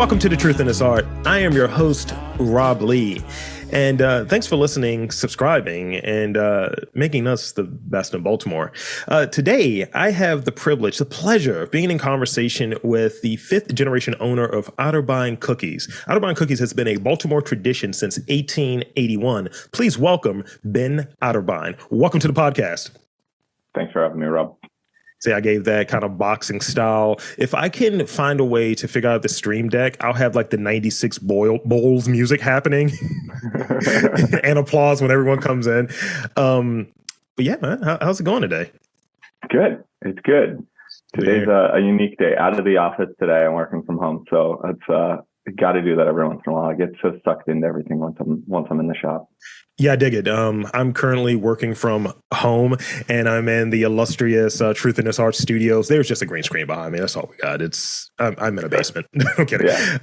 Welcome to The Truth in This Art. I am your host, Rob Lee. And thanks for listening, subscribing, and making us the best in Baltimore. Today, I have the privilege, the pleasure of being in conversation with the fifth generation owner of Otterbein Cookies. Otterbein Cookies has been a Baltimore tradition since 1881. Please welcome Ben Otterbein. Welcome to the podcast. Thanks for having me, Rob. See, I gave that kind of boxing style. If I can find a way to figure out the stream deck, I'll have like the 96 bowls music happening and applause when everyone comes in. But yeah, man, how's it going today? Good. It's good. Today's a unique day. Out of the office today, I'm working from home. So it's got to do that every once in a while. I get so sucked into everything once I'm in the shop. Yeah, I dig it. I'm currently working from home, and I'm in the illustrious Truth in This Art studios. There's just a green screen behind me. That's all we got. I'm in a basement. I'm kidding. Yeah.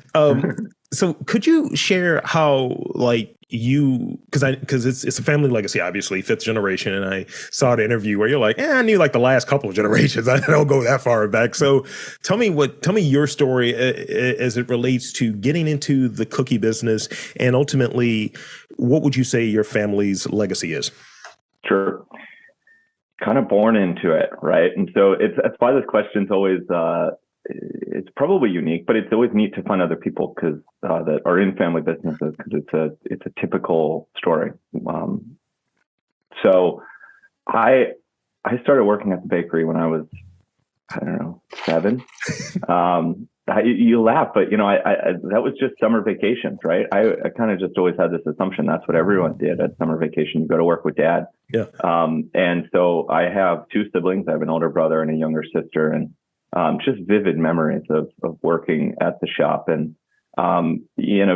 So could you share how, like, because it's a family legacy, obviously, fifth generation, and I saw the interview where you're like, I knew like the last couple of generations. I don't go that far back. So tell me your story as it relates to getting into the cookie business, and ultimately, what would you say your family's legacy is? Sure. Kind of born into it, right? And so that's why this question's always it's probably unique, but it's always neat to find other people that are in family businesses, because it's a typical story. So I started working at the bakery when I was, I don't know, 7. You laugh, but I that was just summer vacations, right? I kind of just always had this assumption that's what everyone did at summer vacation. You go to work with dad. Yeah. And so I have 2 siblings. I have an older brother and a younger sister, and just vivid memories of working at the shop, and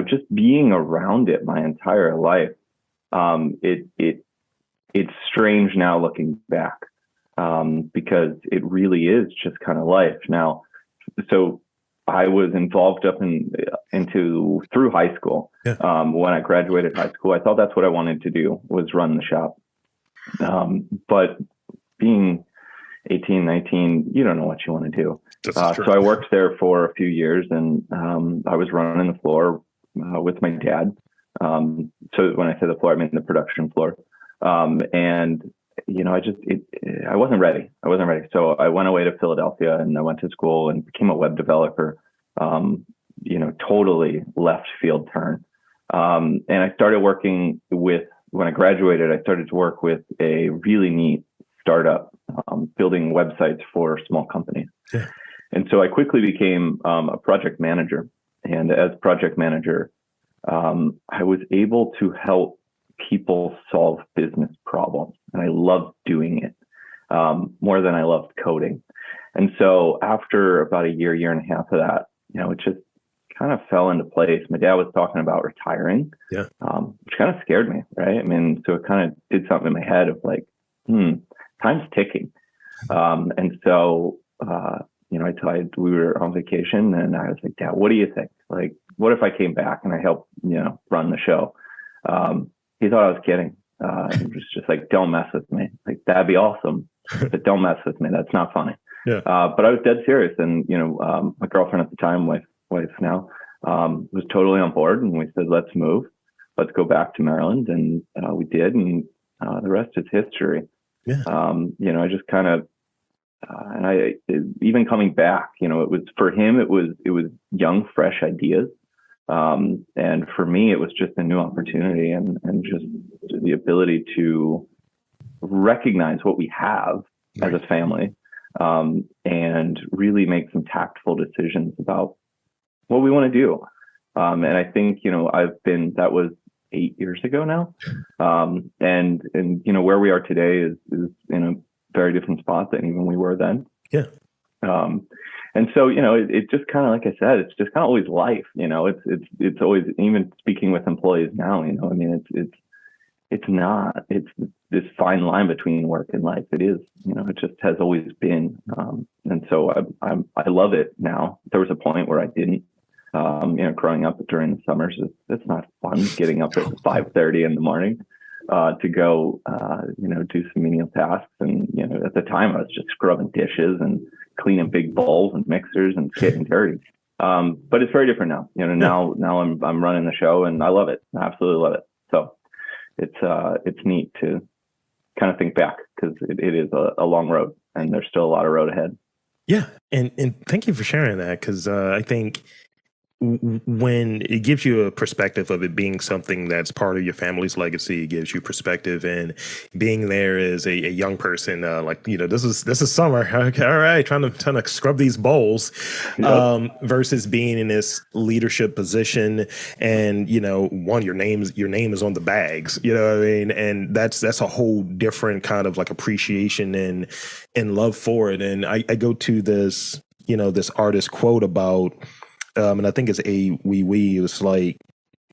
just being around it my entire life. It's strange now looking back, because it really is just kind of life now. So I was involved up through high school. Yeah. When I graduated high school, I thought that's what I wanted to do, was run the shop. But being 18, 19, you don't know what you want to do. So I worked there for a few years, and I was running the floor with my dad. So when I say the floor, I mean the production floor. And I wasn't ready. So I went away to Philadelphia, and I went to school and became a web developer. Totally left field turn. And I started working when I graduated, I started to work with a really neat startup, building websites for small companies. Yeah. And so I quickly became a project manager. And as project manager, I was able to help people solve business problems. And I loved doing it more than I loved coding. And so after about a year and a half of that, it just kind of fell into place. My dad was talking about retiring, which kind of scared me, right? I mean, so it kind of did something in my head of like, time's ticking. And so, we were on vacation, and I was like, Dad, what do you think? Like, what if I came back and I helped, run the show? He thought I was kidding. He was just like, don't mess with me. Like, that'd be awesome, but don't mess with me. That's not funny. Yeah. But I was dead serious. And, my girlfriend at the time, wife now, was totally on board. And we said, let's move. Let's go back to Maryland. And we did. And the rest is history. Yeah. I just kind of, even coming back, it was, for him, it was young, fresh ideas. And for me, it was just a new opportunity, and just the ability to recognize what we have as a family, and really make some tactful decisions about what we want to do. And I think, that was 8 years ago now. And where we are today is in a very different spot than even we were then. Yeah. And so, it just kind of, like I said, it's just kind of always life, it's always, even speaking with employees now, I mean, it's this fine line between work and life. It is, it just has always been. And so I love it now. There was a point where I didn't, growing up during the summers, it's not fun getting up at 5:30 in the morning. To go, do some menial tasks. And, at the time I was just scrubbing dishes and cleaning big bowls and mixers and getting dirty. But it's very different now. Now I'm running the show, and I love it. I absolutely love it. So it's neat to kind of think back, because it is a long road, and there's still a lot of road ahead. Yeah. And thank you for sharing that, because I think when it gives you a perspective of it being something that's part of your family's legacy, it gives you perspective, and being there as a young person, this is summer. Okay, all right, trying to scrub these bowls, versus being in this leadership position, and your name is on the bags, what I mean, and that's a whole different kind of like appreciation and love for it. And I go to this this artist quote about. And I think it's it's like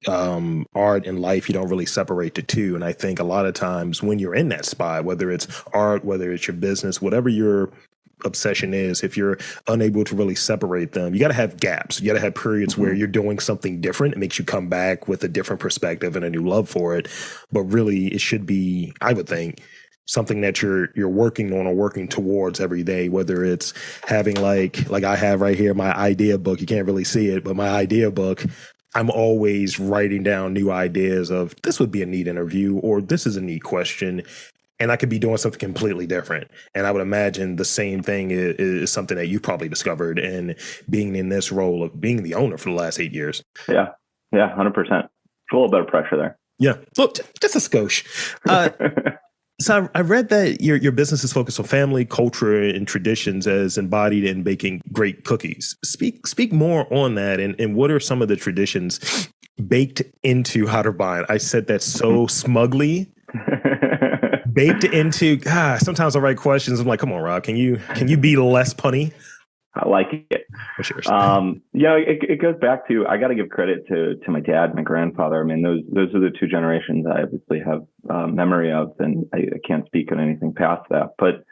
art and life, you don't really separate the two. And I think a lot of times when you're in that spot, whether it's art, whether it's your business, whatever your obsession is, if you're unable to really separate them, you got to have gaps. You got to have periods where you're doing something different. It makes you come back with a different perspective and a new love for it. But really, it should be, I would think, something that you're working on or working towards every day, whether it's having like I have right here, my idea book. You can't really see it, but my idea book, I'm always writing down new ideas of this would be a neat interview, or this is a neat question. And I could be doing something completely different. And I would imagine the same thing is something that you probably discovered in being in this role of being the owner for the last 8 years. Yeah. Yeah. 100%. A little bit of pressure there. Yeah. Look, just a skosh. So I read that your business is focused on family, culture, and traditions as embodied in baking great cookies. Speak more on that, and what are some of the traditions baked into Otterbein? I said that so smugly. Baked into. Sometimes I write questions. I'm like, come on, Rob, can you be less punny? I like it. What's yours? It goes back to, I got to give credit to my dad, my grandfather. I mean, those are the two generations I obviously have memory of, and I can't speak on anything past that. But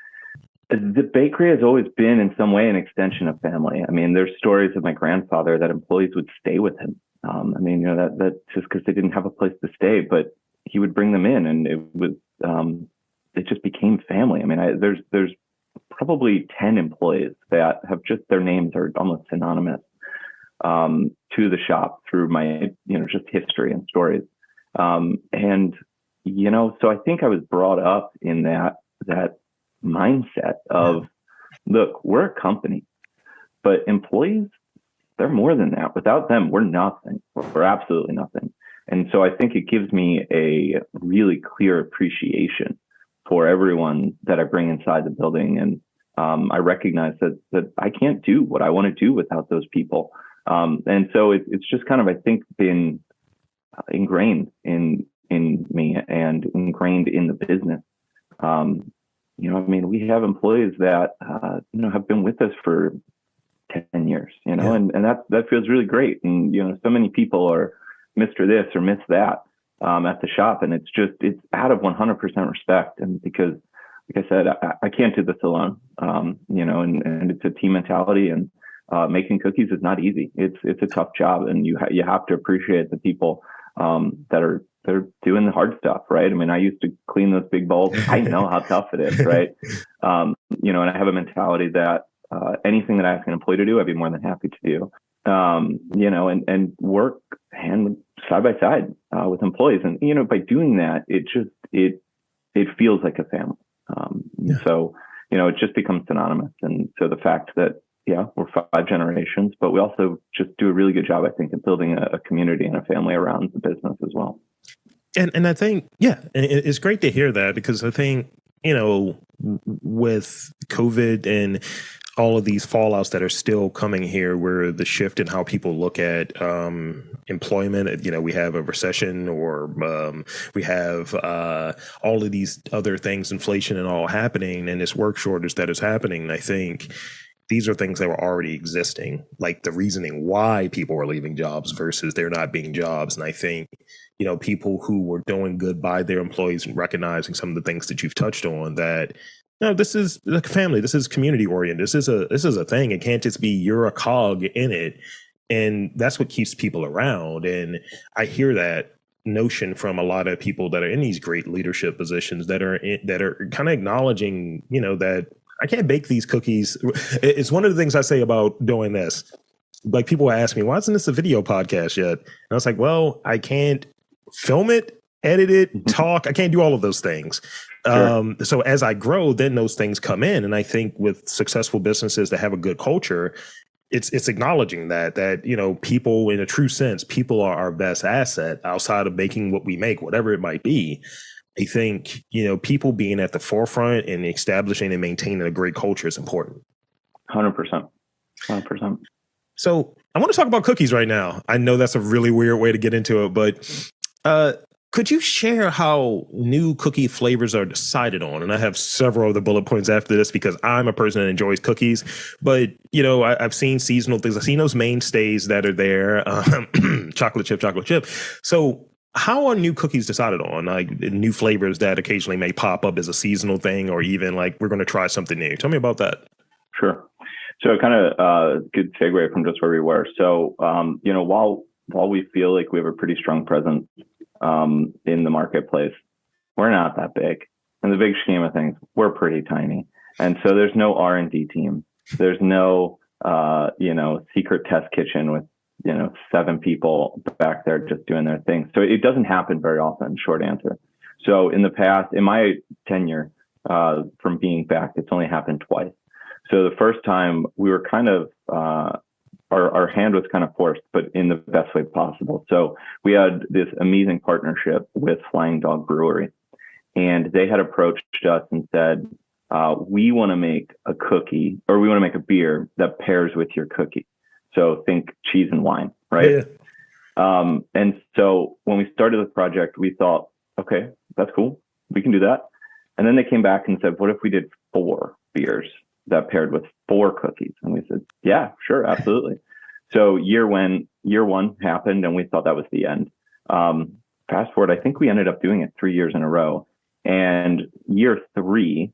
the bakery has always been in some way an extension of family. I mean, there's stories of my grandfather that employees would stay with him. That's just because they didn't have a place to stay, but he would bring them in, and it just became family. I mean, there's probably 10 employees that have just, their names are almost synonymous to the shop through my, just history and stories. So I think I was brought up in that mindset of, look, we're a company, but employees, they're more than that. Without them, we're nothing. We're absolutely nothing. And so I think it gives me a really clear appreciation for everyone that I bring inside the building. And I recognize that I can't do what I want to do without those people. And so it's just kind of, I think, been ingrained in me and ingrained in the business. We have employees that, have been with us for 10 years, and that feels really great. And, so many people are Mr. This or Miss That at the shop. And it's out of 100% respect. And because, like I said, I can't do this alone, and it's a team mentality, and making cookies is not easy. It's a tough job, and you have to appreciate the people that they're doing the hard stuff, right? I mean, I used to clean those big bowls. I know how tough it is, right? And I have a mentality that anything that I ask an employee to do, I'd be more than happy to do. And work side by side with employees, and by doing that, it feels like a family. So it just becomes synonymous. And so the fact that we're 5 generations, but we also just do a really good job, I think, of building a community and a family around the business as well. And I think, it's great to hear that, because I think, with COVID and all of these fallouts that are still coming here, where the shift in how people look at employment, we have a recession, or we have all of these other things, inflation and all happening, and this work shortage that is happening. And I think these are things that were already existing, like the reasoning why people were leaving jobs versus there not being jobs. And I think, people who were doing good by their employees and recognizing some of the things that you've touched on, that this is like family, this is community oriented, this is a thing. It can't just be you're a cog in it, and that's what keeps people around. And I hear that notion from a lot of people that are in these great leadership positions that are kind of acknowledging, that I can't bake these cookies. It's one of the things I say about doing this. like people ask me, why isn't this a video podcast yet? And I was like, well, I can't film it, edit it, talk. I can't do all of those things. Sure. So as I grow, then those things come in. And I think with successful businesses that have a good culture, it's acknowledging that, you know, people in a true sense, people are our best asset outside of making what we make, whatever it might be. I think, you know, people being at the forefront and establishing and maintaining a great culture is important. 100%. 100%. So I want to talk about cookies right now. I know that's a really weird way to get into it, but could you share how new cookie flavors are decided on? And I have several of the bullet points after this because I'm a person that enjoys cookies. But, you know, I've seen seasonal things. I've seen those mainstays that are there, chocolate chip. So how are new cookies decided on? Like new flavors that occasionally may pop up as a seasonal thing, or even like we're going to try something new. Tell me about that. Sure. So kind of good segue from just where we were. So, you know, while we feel like we have a pretty strong presence in the marketplace, we're not that big. In the big scheme of things, we're pretty tiny. And so there's no R&D team. There's no, you know, secret test kitchen with, you know, 7 people back there just doing their thing. So it doesn't happen very often, short answer. So in the past, in my tenure from being back, it's only happened twice. So the first time we were kind of, our hand was kind of forced, but in the best way possible. So we had this amazing partnership with Flying Dog Brewery, and they had approached us and said, we want to make a cookie, or we want to make a beer that pairs with your cookie. So think cheese and wine, right? Yeah. And so when we started the project, we thought, okay, that's cool. We can do that. And then they came back and said, what if we did 4 beers that paired with 4 cookies? And we said, yeah, sure, absolutely. So year one happened, and we thought that was the end. Fast forward, I think we ended up doing it 3 years in a row. And year 3,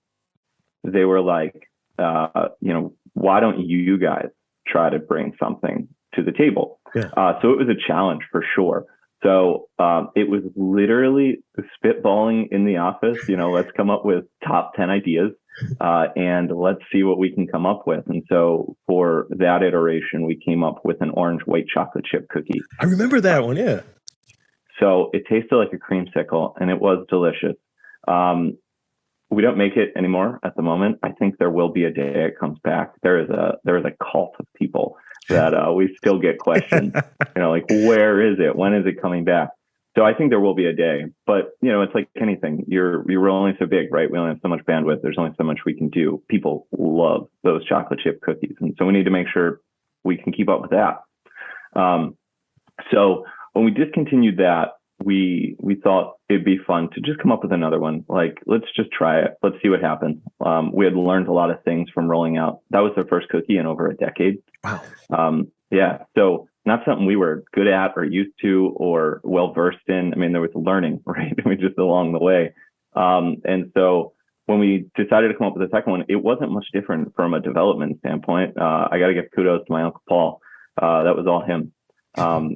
they were like, you know, why don't you guys try to bring something to the table? Yeah. So it was a challenge for sure. So it was literally spitballing in the office, you know, let's come up with top 10 ideas and let's see what we can come up with. And so for that iteration, we came up with an orange white chocolate chip cookie. I remember that one, yeah. So it tasted like a creamsicle, and it was delicious. We don't make it anymore at the moment. I think there will be a day it comes back. There is a cult of people that we still get questions, you know, like, where is it? When is it coming back? So I think there will be a day, but you know, it's like anything. You're only so big, right? We only have so much bandwidth. There's only so much we can do. People love those chocolate chip cookies, and so we need to make sure we can keep up with that. So when we discontinued that, we thought it'd be fun to just come up with another one. Like, let's just try it. Let's see what happens. We had learned a lot of things from rolling out. That was the first cookie in over a decade. Wow. Yeah. So not something we were good at or used to or well versed in. I mean, there was learning, right? I mean, just along the way. And so when we decided to come up with the second one, it wasn't much different from a development standpoint. I got to give kudos to my Uncle Paul. That was all him.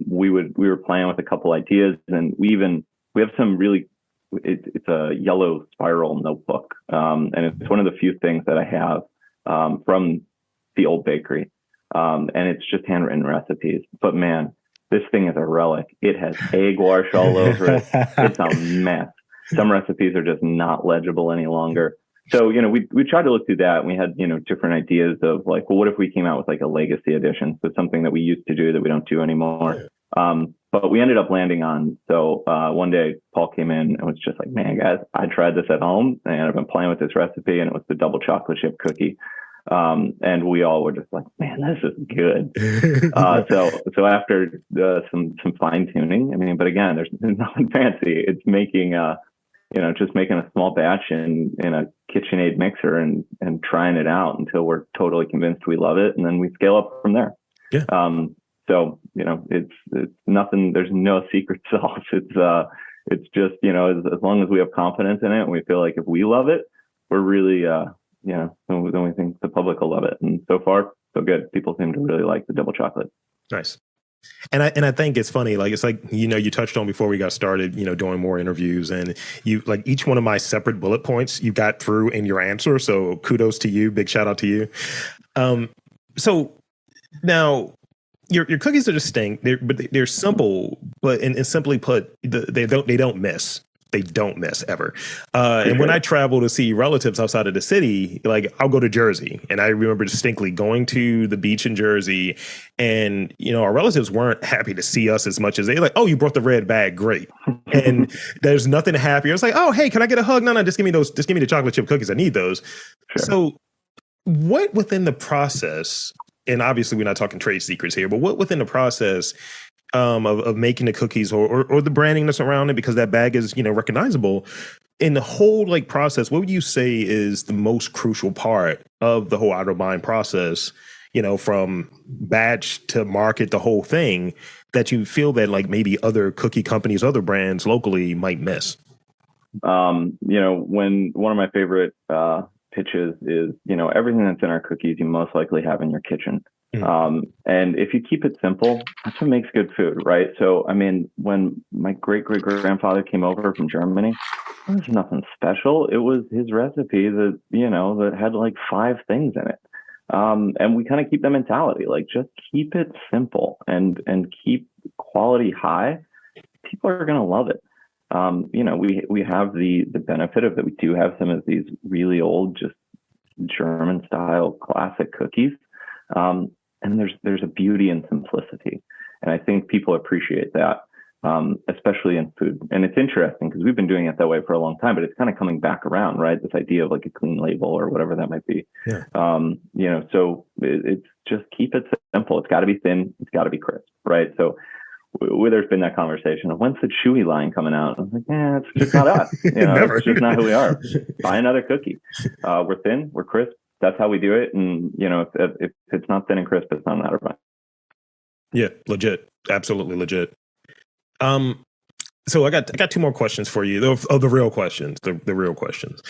We were playing with a couple ideas, and we have some really, it's a yellow spiral notebook. And it's one of the few things that I have, from the old bakery. And it's just handwritten recipes, but man, this thing is a relic. It has egg wash all over it. It's a mess. Some recipes are just not legible any longer. So, you know, we tried to look through that, and we had, you know, different ideas of like, well, what if we came out with like a legacy edition? So something that we used to do that we don't do anymore. But we ended up landing on, so one day Paul came in and was just like, man, guys, I tried this at home and I've been playing with this recipe, and it was the double chocolate chip cookie. And we all were just like, man, this is good. So after some fine tuning, I mean, but again, there's nothing fancy. It's making, just making a small batch in a KitchenAid mixer and trying it out until we're totally convinced we love it. And then we scale up from there. Yeah. So, you know, it's nothing, there's no secret sauce. It's just, you know, as long as we have confidence in it and we feel like if we love it, we're really, then we think the public will love it. And so far, so good. People seem to really like the double chocolate. Nice. And I think it's funny, like, it's like, you know, you touched on before we got started, you know, doing more interviews, and you, like, each one of my separate bullet points you got through in your answer. So kudos to you. Big shout out to you. So now, your cookies are distinct. They're simple, and simply put, they don't miss. They don't miss ever. And when I travel to see relatives outside of the city, like I'll go to Jersey, and I remember distinctly going to the beach in Jersey, and our relatives weren't happy to see us as much as they like. Oh, you brought the red bag, great. And there's nothing happier. It's like, oh, hey, can I get a hug? No, just give me those. Just give me the chocolate chip cookies. I need those. Sure. So, what within the process? And obviously, we're not talking trade secrets here, but what within the process of making the cookies or the branding that's around it, because that bag is, recognizable in the whole process, what would you say is the most crucial part of the whole Otterbein process, from batch to market, the whole thing that you feel that maybe other cookie companies, other brands locally might miss? When one of my favorite pitches is, everything that's in our cookies, you most likely have in your kitchen. And if you keep it simple, that's what makes good food, right? So, I mean, when my great-great-grandfather came over from Germany, it was nothing special. It was his recipe that, that had 5 things in it. And we kind of keep the mentality, just keep it simple and keep quality high. People are going to love it. We have the benefit of that. We do have some of these really old, just German style classic cookies. And there's a beauty in simplicity. And I think people appreciate that, especially in food. And it's interesting because we've been doing it that way for a long time, but it's kind of coming back around, right? This idea of a clean label or whatever that might be. Yeah. So it's just keep it simple. It's got to be thin. It's got to be crisp, right? So there's been that conversation of when's the chewy line coming out? I was like, it's just not us. It's just not who we are. Buy another cookie. We're thin. We're crisp. That's how we do it. And, if it's not thin and crisp, it's not an Otterbein. Yeah, legit. Absolutely legit. So I got 2 more questions for you. The real questions, the real questions.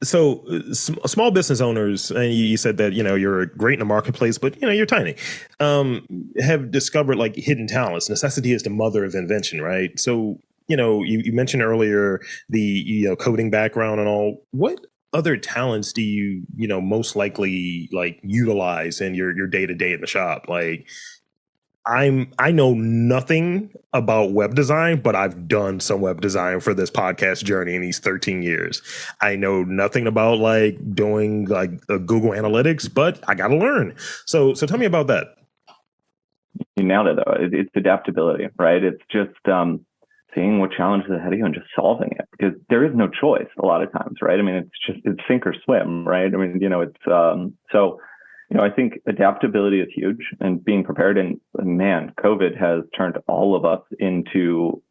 So small business owners, and you said that, you're great in the marketplace, but, you're tiny, have discovered hidden talents. Necessity is the mother of invention, right? So, you mentioned earlier the, coding background and all. What other talents do you most likely utilize in your day-to-day in the shop? I know nothing about web design, but I've done some web design for this podcast journey in these 13 years. I know nothing about doing Google Analytics, but I got to learn. So tell me about that. You nailed it though. It's adaptability, right? It's just seeing what challenges ahead of you and just solving it, because there is no choice a lot of times, right? I mean, it's sink or swim, right? I mean, I think adaptability is huge and being prepared. And man, COVID has turned all of us into,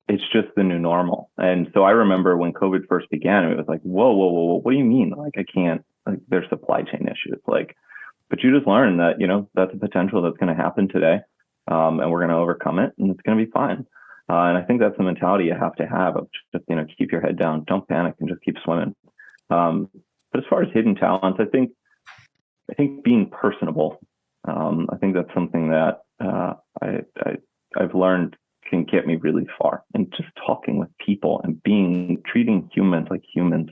it's just the new normal. And so I remember when COVID first began, it was whoa, what do you mean? I can't, there's supply chain issues. But you just learn that, that's a potential that's going to happen today. And we're going to overcome it and it's going to be fine. And I think that's the mentality you have to have of just, keep your head down, don't panic and just keep swimming. But as far as hidden talents, I think being personable, I think that's something that I've learned can get me really far, and just talking with people and treating humans like humans.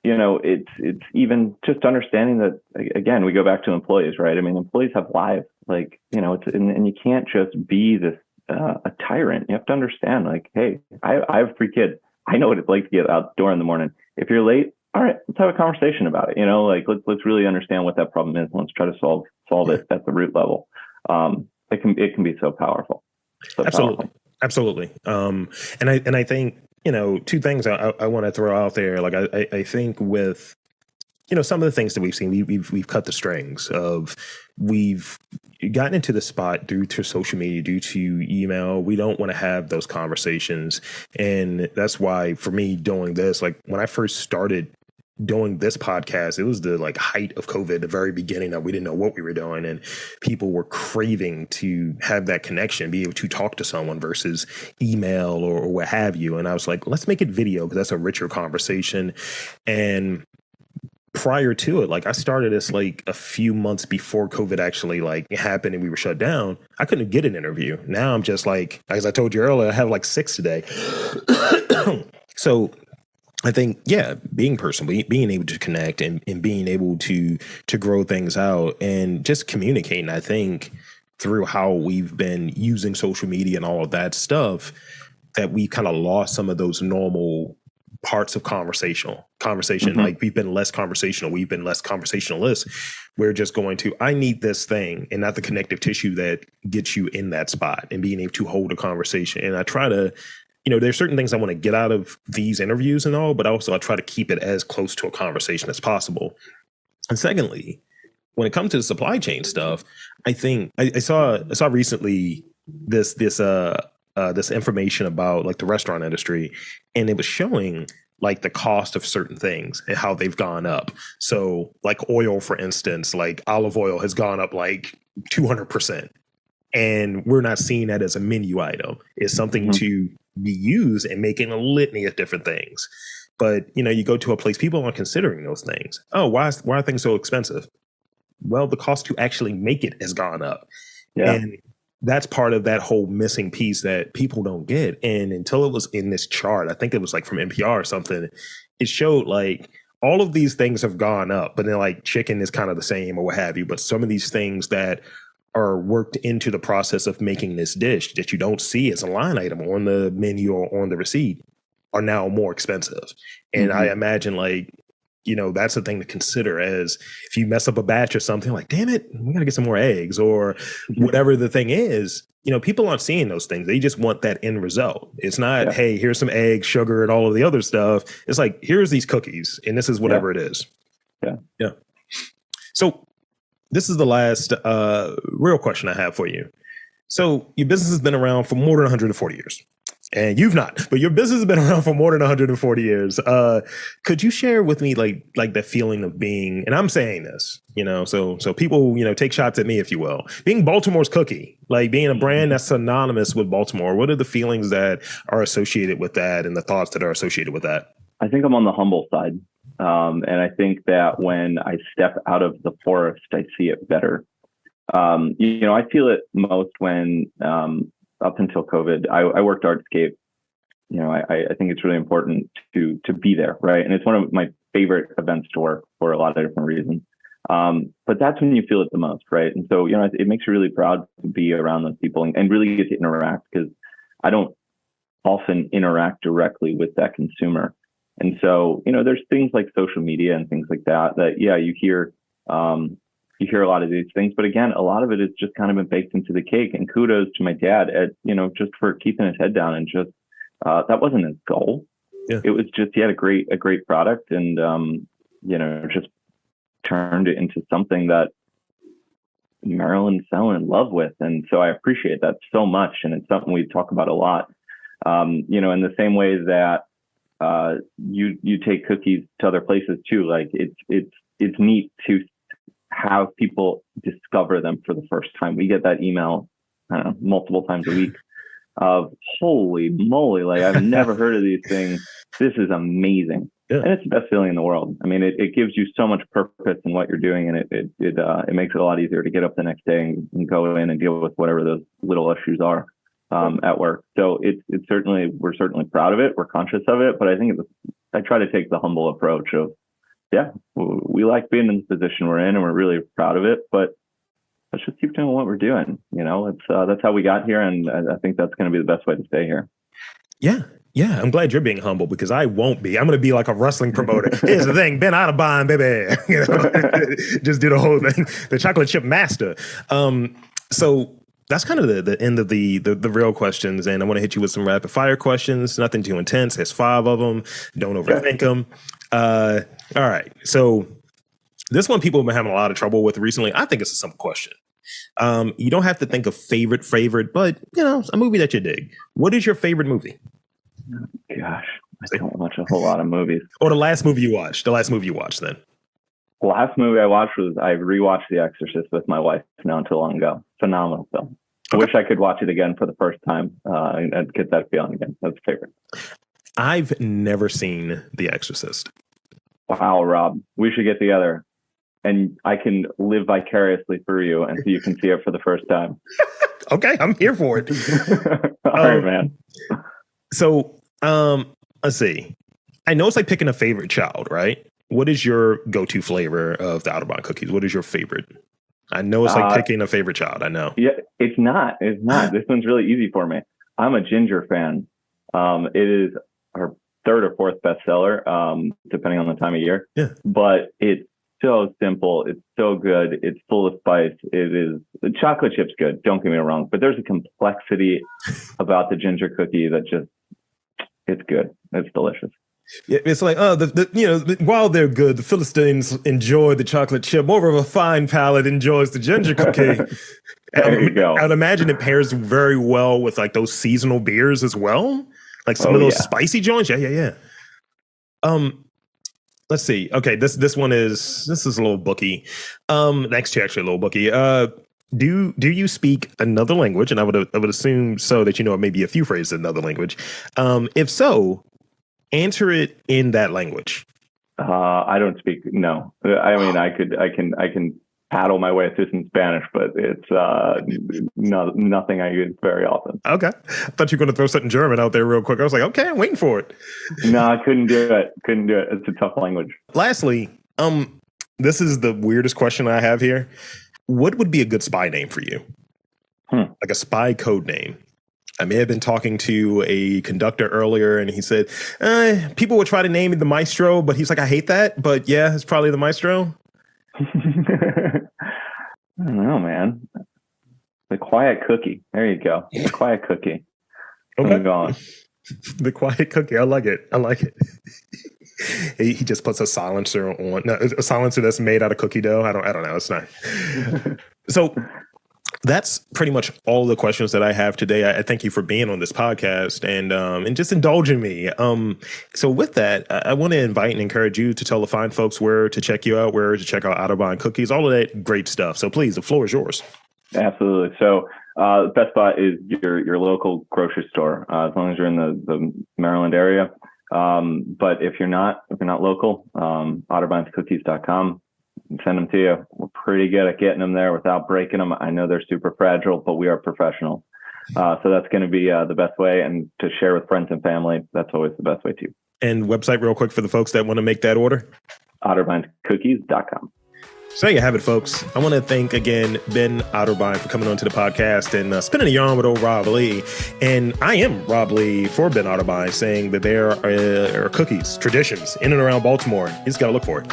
It's even just understanding that, again, we go back to employees, right? I mean, employees have lives, and you can't just be this a tyrant. You have to understand, hey, I have 3 kids. I know what it's like to get out the door in the morning. If you're late, all right, let's have a conversation about it. Let's really understand what that problem is. And let's try to solve it at the root level. It can be so powerful. Absolutely. And I think, 2 things I want to throw out there. I think with, some of the things that we've seen, we've cut the strings of, we've gotten into the spot due to social media, due to email. We don't want to have those conversations. And that's why for me doing this, when I first started doing this podcast, it was the height of COVID, the very beginning that we didn't know what we were doing. And people were craving to have that connection, be able to talk to someone versus email or what have you. And I was like, let's make it video because that's a richer conversation. And prior to it, I started this a few months before COVID actually happened and we were shut down. I couldn't get an interview. Now I'm just as I told you earlier, I have 6 today. So I think, yeah, being personal, being able to connect and being able to grow things out and just communicating, I think through how we've been using social media and all of that stuff, that we kind of lost some of those normal parts of conversation. Like we've been less conversational. We've been less conversationalist. We're just going to, I need this thing and not the connective tissue that gets you in that spot and being able to hold a conversation. And I try to, there's certain things I want to get out of these interviews and all, but also I try to keep it as close to a conversation as possible. And secondly, when it comes to the supply chain stuff, I think I saw recently this information about like the restaurant industry, and it was showing like the cost of certain things and how they've gone up. So like oil, for instance, like olive oil has gone up like 200%. And we're not seeing that as a menu item. It's something to be used and making a litany of different things. But, you go to a place, people aren't considering those things. Oh, why are things so expensive? Well, the cost to actually make it has gone up. Yeah. And that's part of that whole missing piece that people don't get. And until it was in this chart, I think it was like from NPR or something, it showed like all of these things have gone up, but then like chicken is kind of the same or what have you. But some of these things that are worked into the process of making this dish that you don't see as a line item on the menu or on the receipt are now more expensive. And I imagine like, that's the thing to consider as if you mess up a batch or something like, damn it, we got to get some more eggs or whatever the thing is, people aren't seeing those things. They just want that end result. It's not, hey, here's some eggs, sugar, and all of the other stuff. It's like, here's these cookies and this is whatever it is. Yeah. So this is the last real question I have for you. So your business has been around for more than 140 years. And you've not, but your business has been around for more than 140 years. Could you share with me like that feeling of being, and I'm saying this, so people, take shots at me, if you will, being Baltimore's cookie, like being a brand that's synonymous with Baltimore. What are the feelings that are associated with that and the thoughts that are associated with that? I think I'm on the humble side. And I think that when I step out of the forest, I see it better. I feel it most when, up until COVID, I worked Artscape. I think it's really important to be there, right? And it's one of my favorite events to work for a lot of different reasons. But that's when you feel it the most, right? And so, it makes you really proud to be around those people and really get to interact, because I don't often interact directly with that consumer. And so, there's things like social media and things like that you hear a lot of these things, but again, a lot of it is just kind of been baked into the cake. And kudos to my dad at, just for keeping his head down and just, that wasn't his goal. Yeah. It was just, he had a great product and, just turned it into something that Maryland fell in love with. And so I appreciate that so much. And it's something we talk about a lot, in the same way that, you take cookies to other places too. Like it's neat to have people discover them for the first time. We get that email, I don't know, multiple times a week of holy moly, like I've never heard of these things. This is amazing. Yeah. And it's the best feeling in the world. I mean, it gives you so much purpose in what you're doing, and it makes it a lot easier to get up the next day and go in and deal with whatever those little issues are at work. So we're certainly proud of it. We're conscious of it, but I think I try to take the humble approach of, we like being in the position we're in and we're really proud of it, but let's just keep doing what we're doing. That's how we got here. And I think that's going to be the best way to stay here. Yeah. Yeah. I'm glad you're being humble, because I won't be. I'm going to be like a wrestling promoter. Here's the thing, Ben Otterbein, baby. Just do the whole thing. The chocolate chip master. So that's kind of the end of the real questions. And I want to hit you with some rapid fire questions. Nothing too intense. There's 5 of them. Don't overthink them. All right. So this one people have been having a lot of trouble with recently. I think it's a simple question. You don't have to think of favorite, but a movie that you dig. What is your favorite movie? Gosh, I don't watch a whole lot of movies. Or the last movie you watched. The last movie you watched then. The last movie I watched was I rewatched The Exorcist with my wife not too long ago. Phenomenal film. I wish I could watch it again for the first time and get that feeling again. That's favorite. I've never seen The Exorcist. Wow, Rob, we should get together and I can live vicariously through you and so you can see it for the first time. Okay, I'm here for it. All right, man. So, let's see. I know it's like picking a favorite child, right? What is your go-to flavor of the Otterbein cookies? What is your favorite? I know it's like picking a favorite child. I know. Yeah, it's not. It's not. This one's really easy for me. I'm a ginger fan. It is our third or fourth bestseller, depending on the time of year. Yeah. But it's so simple. It's so good. It's full of spice. The chocolate chip's good. Don't get me wrong. But there's a complexity about the ginger cookie that it's good. It's delicious. Yeah, it's like, while they're good, the Philistines enjoy the chocolate chip. More of a fine palate enjoys the ginger cookie. There you go. I'd imagine it pairs very well with like those seasonal beers as well. Like some of those spicy joints. Yeah. Let's see. Okay, this is a little booky. Next to actually a little booky. Do you speak another language? And I would assume so, that maybe a few phrases in another language. If so, answer it in that language. I don't speak. No, I mean I can paddle my way through some Spanish, but it's nothing I use very often. Okay, I thought you were going to throw something German out there real quick. I was like, okay, I'm waiting for it. No, I couldn't do it. It's a tough language. Lastly, this is the weirdest question I have here. What would be a good spy name for you? Like a spy code name? I may have been talking to a conductor earlier, and he said, people would try to name me the Maestro, but he's like, I hate that. But yeah, it's probably the Maestro. I don't know, man. The Quiet Cookie. There you go. The Quiet Cookie. Okay. I'm going. The Quiet Cookie. I like it. He just puts a silencer on. No, a silencer that's made out of cookie dough. I don't know. It's not. So that's pretty much all the questions that I have today. I thank you for being on this podcast and just indulging me. So with that, I want to invite and encourage you to tell the fine folks where to check you out, where to check out Otterbein Cookies, all of that great stuff. So please, the floor is yours. Absolutely. So the best spot is your local grocery store, as long as you're in the Maryland area. But if you're not local, otterbeinscookies.com. Send them to you. We're pretty good at getting them there without breaking them. I know they're super fragile, but we are professional. So that's going to be the best way. And to share with friends and family, that's always the best way too. And website real quick for the folks that want to make that order? otterbeinscookies.com. So there you have it, folks. I want to thank again Ben Otterbein for coming on to the podcast and spinning a yarn with old Rob Lee. And I am Rob Lee for Ben Otterbein, saying that there are cookies, traditions in and around Baltimore. You just got to look for it.